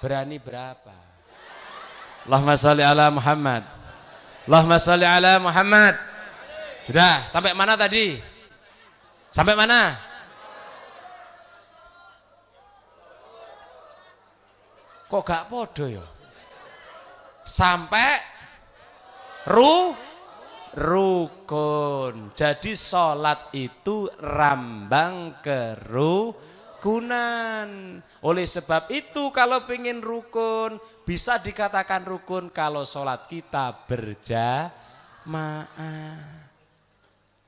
Berani berapa? Allahumma sholli ala Muhammad. Allahumma sholli ala Muhammad. Sudah, sampai mana tadi? Sampai mana? Kok gak podo ya? Sampai rukun. Jadi sholat itu rambang kerukunan. Oleh sebab itu kalau pengen rukun, bisa dikatakan rukun kalau sholat kita berjamaah.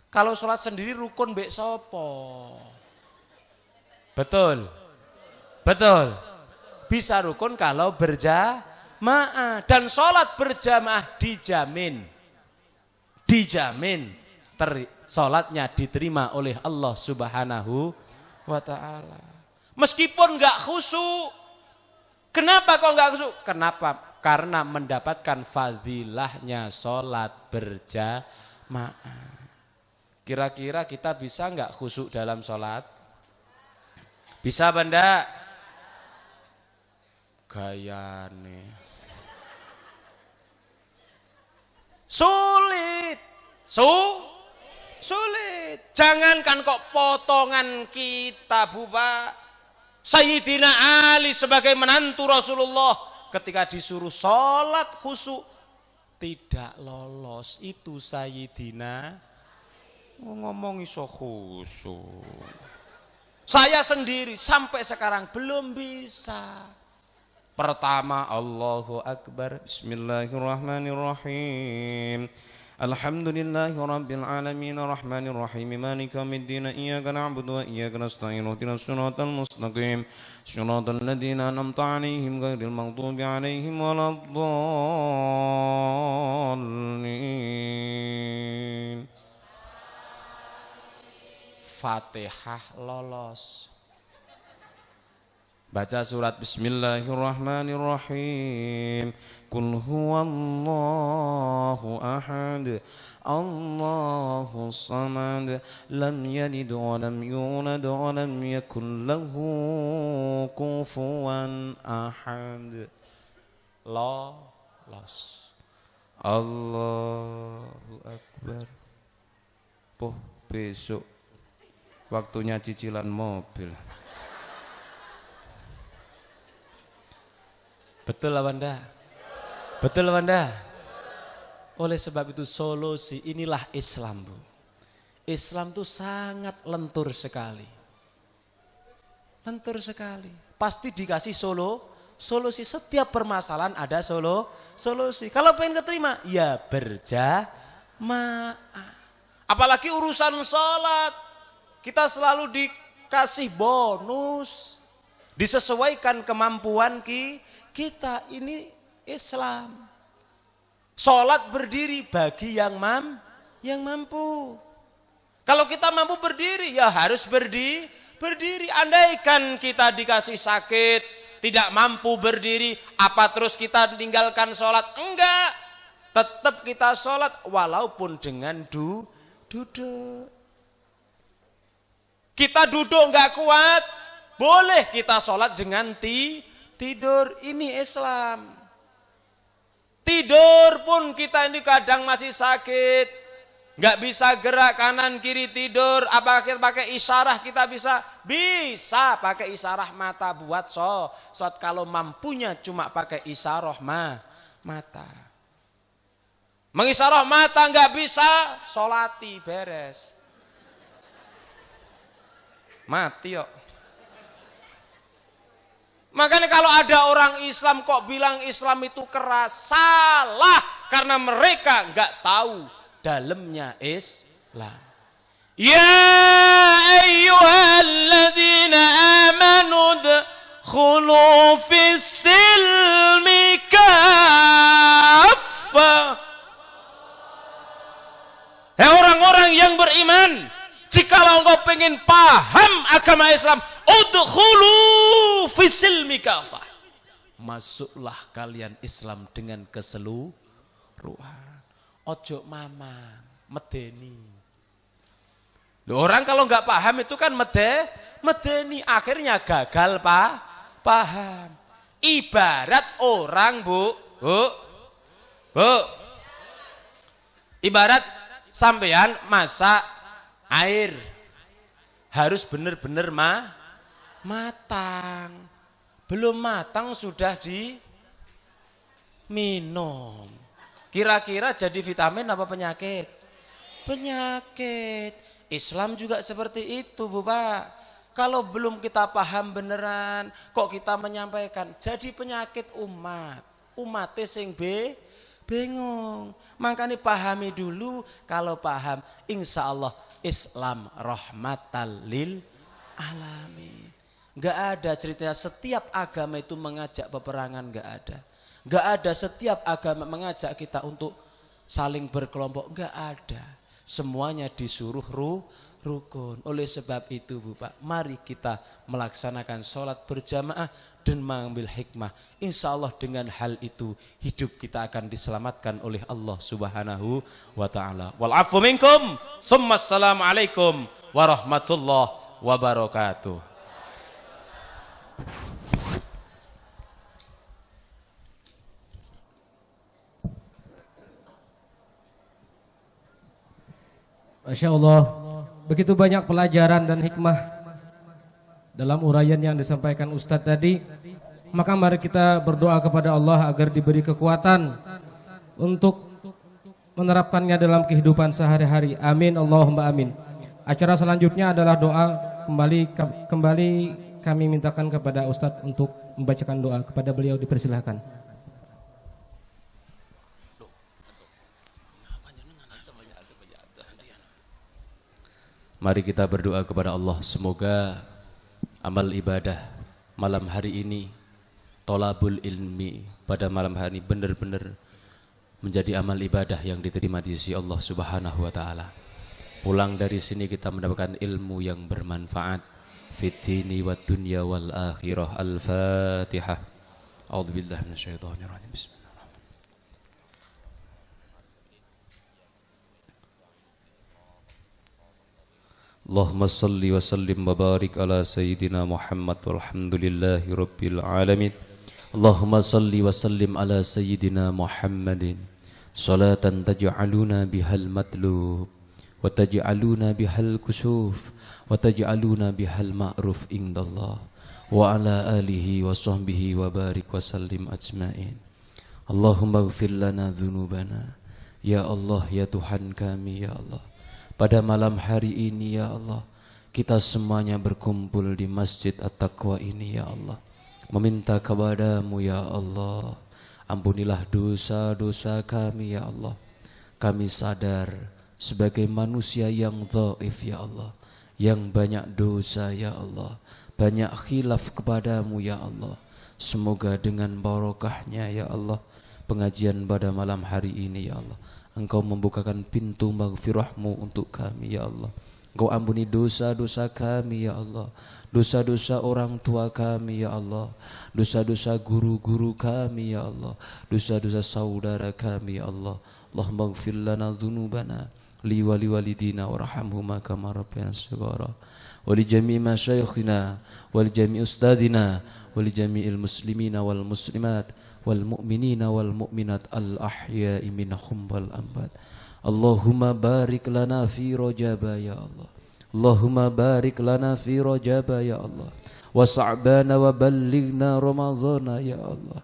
Kalau sholat sendiri rukun mbek sopo? Betul. Bisa rukun kalau berjamaah, dan sholat berjamaah dijamin sholatnya diterima oleh Allah Subhanahu wa ta'ala. Meskipun nggak khusyuk. Kenapa kok nggak khusyuk? Kenapa? Karena mendapatkan fadilahnya sholat berjamaah. Kira-kira kita bisa nggak khusyuk dalam sholat? Bisa benda? Gayane sulit. Jangankan kok potongan kita, Bapak. Sayyidina Ali sebagai menantu Rasulullah ketika disuruh sholat khusyuk tidak lolos. Itu Sayyidina ngomong iso khusyuk. Saya sendiri sampai sekarang belum bisa. Pertama, Allahu Akbar, Bismillahirrahmanirrahim. Alhamdulillahi Rabbil Alamin, Ar-Rahmanir-Rahim, Maliki Yaumiddin, Iyyaka na'budu wa iyyaka nasta'in, ihdinas siratal mustaqim, siratal ladzina an'amta 'alaihim ghairil maghdubi 'alaihim waladdallin. Fatihah lolos. Baca surat Bismillahirrahmanirrahim. Qul huwallahu ahad, Allahu samad, lam yalid wa lam yulad wa lam yakul lahu kufuwan ahad. Lolos. Allahu Akbar. Poh, besok waktunya cicilan mobil. Betul apa enggak? Betul apa enggak? Oleh sebab itu solusi inilah Islam, Bu. Islam itu sangat lentur sekali. Lentur sekali. Pasti dikasih solusi. Setiap permasalahan ada solusi. Kalau pengen keterima, ya berjamaah. Apalagi urusan sholat, kita selalu dikasih bonus, disesuaikan kemampuan kita. Ini Islam. Sholat berdiri bagi yang mampu. Kalau kita mampu berdiri, ya harus berdiri. Andaikan kita dikasih sakit, tidak mampu berdiri, apa terus kita tinggalkan sholat? Enggak, tetap kita sholat walaupun dengan duduk. Kita duduk enggak kuat, boleh kita sholat dengan tidur. Ini Islam. Tidur pun kita ini kadang masih sakit, enggak bisa gerak kanan kiri tidur. Apa kita pakai isyarah? Kita bisa pakai isyarah mata buat sholat. Kalau mampunya cuma pakai isyarah mata. Mengisyarah mata enggak bisa, sholati beres. Mati yuk. Makanya kalau ada orang Islam kok bilang Islam itu keras, salah, karena mereka enggak tahu dalamnya Islam. Ya ayyuhalladzina amanu dkhulu fis silmi kaffah. Hei orang-orang yang beriman, jikalau engkau pengen paham agama Islam, udkhulu fis silmi kaffah. Masuklah kalian Islam dengan keseluruhan. Ojo mamang, medeni. Orang kalau nggak paham itu kan medeni, akhirnya gagal paham. Ibarat orang bu. Ibarat sampean masak air, harus benar-benar matang. Belum matang sudah diminum. Kira-kira jadi vitamin apa penyakit? Penyakit. Islam juga seperti itu, Bu Pak. Kalau belum kita paham beneran, kok kita menyampaikan, jadi penyakit umat. Umatnya sing bingung. Makanya pahami dulu, kalau paham insya Allah Islam rahmatan lil alamin. Enggak ada ceritanya setiap agama itu mengajak peperangan, enggak ada. Enggak ada setiap agama mengajak kita untuk saling berkelompok, enggak ada. Semuanya disuruh rukun. Oleh sebab itu, Bu Pak, mari kita melaksanakan sholat berjamaah dan mengambil hikmah. Insya Allah dengan hal itu hidup kita akan diselamatkan oleh Allah Subhanahu wa ta'ala. Wal'afu minkum, summa assalamualaikum warahmatullahi wabarakatuh. Masya Allah, begitu banyak pelajaran dan hikmah dalam uraian yang disampaikan Ustadz tadi. Maka mari kita berdoa kepada Allah agar diberi kekuatan untuk menerapkannya dalam kehidupan sehari-hari. Amin, Allahumma amin. Acara selanjutnya adalah doa. Kembali kami mintakan kepada Ustadz untuk membacakan doa. Kepada beliau dipersilahkan. Mari kita berdoa kepada Allah, semoga amal ibadah malam hari ini, tolabul ilmi pada malam hari ini benar-benar menjadi amal ibadah yang diterima di sisi Allah Subhanahu wa ta'ala. Pulang dari sini kita mendapatkan ilmu yang bermanfaat fid dini wad dunya wal akhirah. Al-Fatihah. A'udzubillahi minasyaitonir rajim. Bismillah. Allahumma salli wa sallim wa barik ala sayyidina Muhammad walhamdulillahi rabbil alamin. Allahumma salli wa sallim ala sayyidina Muhammadin salatan taj'aluna bihal matlub wa taj'aluna bihal kusuf wa taj'aluna bihal ma'ruf indallah wa ala alihi wa sahbihi wa barik wa sallim ajma'in. Allahumma ighfir lana dhunubana ya Allah, ya Tuhan kami, ya Allah. Pada malam hari ini ya Allah, kita semuanya berkumpul di Masjid At-Taqwa ini ya Allah, meminta kepadamu ya Allah, ampunilah dosa-dosa kami ya Allah. Kami sadar sebagai manusia yang dhaif ya Allah, yang banyak dosa ya Allah, banyak khilaf kepadamu ya Allah. Semoga dengan barokahnya ya Allah pengajian pada malam hari ini ya Allah, Engkau membukakan pintu maghfirahmu untuk kami ya Allah. Engkau ampuni dosa-dosa kami ya Allah, dosa-dosa orang tua kami ya Allah, dosa-dosa guru-guru kami ya Allah, dosa-dosa saudara kami ya Allah. Allahumma ighfir lana dhunubana li wa li walidina warhamhuma kama rabbayana shighara wa li jami'i masyayikhina wa li jami'i ustadina wa li jami'il muslimina wal muslimat wal mu'minina wal mu'minat al ahya'i minhum wal amwat. Allahumma barik lana fi Rajab ya Allah, Allahumma barik lana fi Rajab ya Allah, wa sa'bana wa ballighna Ramadhana ya Allah.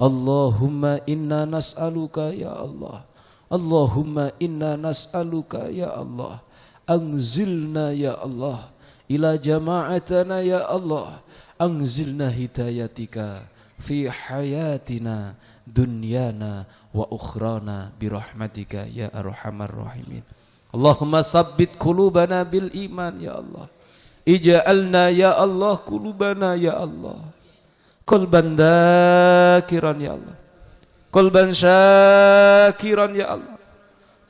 Allahumma inna nas'aluka ya Allah, Allahumma inna nas'aluka ya Allah, anzilna ya Allah ila jama'atana ya Allah, anzilna hidayatika fi hayatina dunyana wa ukhrana birahmatika ya arhamar rahimin. Allahumma tsabbit qulubana bil iman ya Allah, ij'alna ya Allah qulubana ya Allah qalban dzakiran ya Allah, qalban syakiran ya Allah,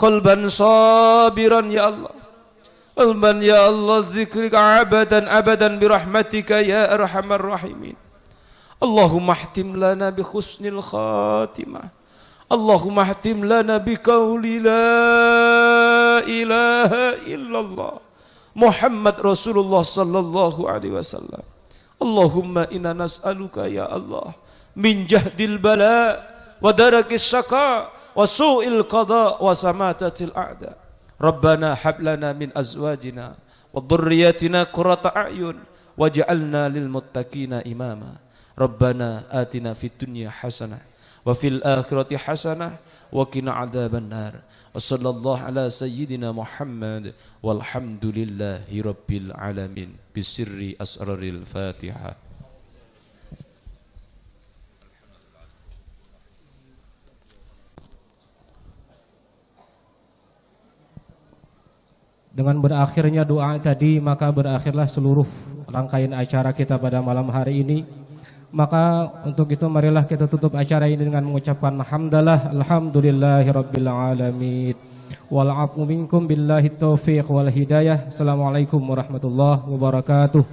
qalban sabiran ya Allah, qalban ya Allah dzikrika abadan birahmatika ya arhamar rahimin. Allahumma ahtim lana bi husnil khatimah, Allahumma ahtim lana bi qawli la ilaha illallah Muhammad Rasulullah sallallahu alaihi wasallam. Allahumma inna nas'aluka ya Allah min jahdil bala wa darakis syaqa wa su'il qada wa samatatil a'da. Rabbana hab lana min azwajina wa dhurriyyatina qurrata a'yun waj'alna lil muttaqina imama. Rabbana atina fid dunya hasanah wa fil akhirati hasanah wa qina adzaban nar. Wa sallallahu ala sayyidina Muhammad walhamdulillahi rabbil alamin bisirri asraril Fatihah. Dengan berakhirnya doa tadi, maka berakhirlah seluruh rangkaian acara kita pada malam hari ini. Maka untuk itu marilah kita tutup acara ini dengan mengucapkan hamdalah alhamdulillahirabbil alamin wal afu minkum billahi taufiq wal hidayah. Assalamualaikum warahmatullahi wabarakatuh.